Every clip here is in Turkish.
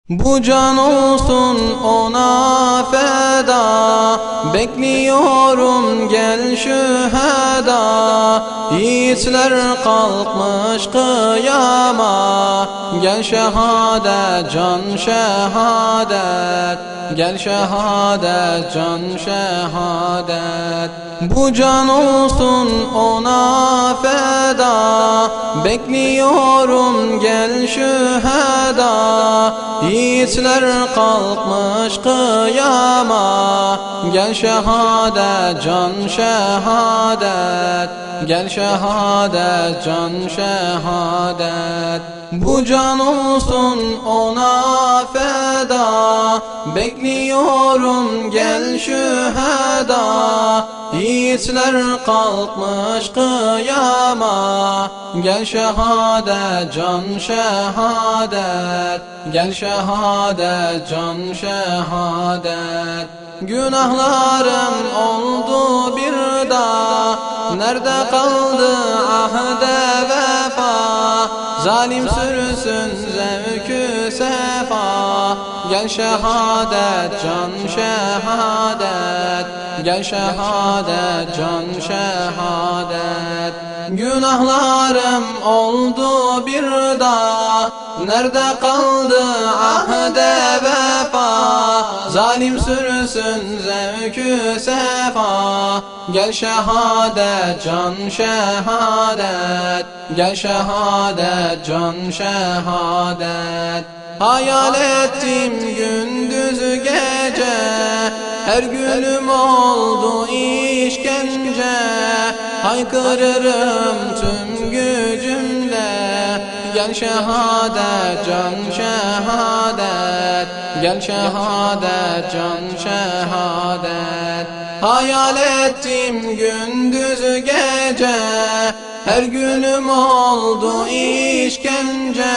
Bu can olsun ona feda, bekliyorum gel şüheda. Yiğitler kalkmış kıyama, gel şehadet can şehadet, gel şehadet can şehadet. Bu can olsun ona feda, bekliyorum gel şüheda. Yiğitler kalkmış kıyama, gel şehadet can şehadet, gel şehadet can şehadet. Bu can olsun ona feda, bekliyorum gel şüheda. Yiğitler kalkmış kıyama, gel şehadet can şehadet, gel şehadet can şehadet. Günahlarım oldu bir daha, nerede kaldı ahde vefa? Zalim sürsün zevkü sefa, gel şehadet can şehadet, gel şehadet can şehadet. Günahlarım oldu bir daha, nerede kaldı ahde vefa? Zalim sürsün zevkü sefa, gel şehadet can şehadet, gel şehadet can şehadet. Hayal ettim gündüz gece, her günüm oldu işkence. Haykırırım tüm gücümle, gel şehadet can şehadet, gel şehadet can şehadet. Hayal ettim gündüz gece, her günüm oldu işkence.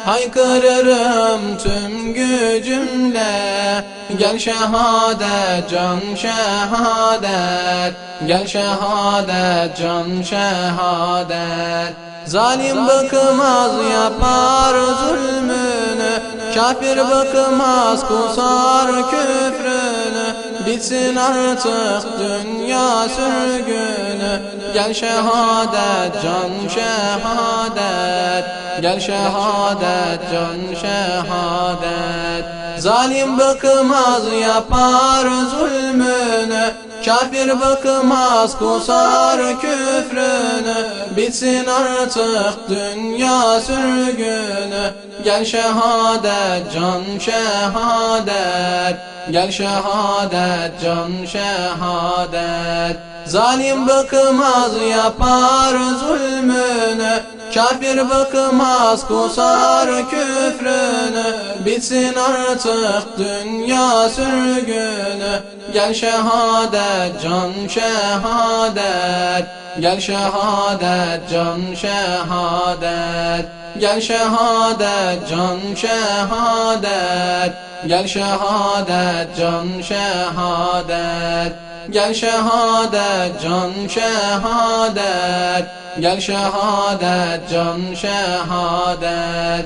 Haykırırım tüm gücümle, gel şehadet can şehadet, gel şehadet can şehadet. Zalim bıkmaz yapar zulmünü, kafir bıkmaz kusar küfrünü. Bitsin artık dünya sürgünü, gel şehadet can şehadet, gel şehadet can şehadet. Zalim bıkmaz yapar zulmünü, kafir bıkmaz kusar küfrünü. Bitsin artık dünya sürgünü, gel şehadet can şehadet, gel şehadet can şehadet. Zalim bıkmaz yapar zulmünü, kafir bıkmaz kusar küfrünü. Bitsin artık dünya sürgünü, gel şehadet can şehadet, gel şehadet can şehadet, gel şehadet can şehadet, gel şehadet can şehadet, gel şehadet can şehadet, gel şehadet can şehadet.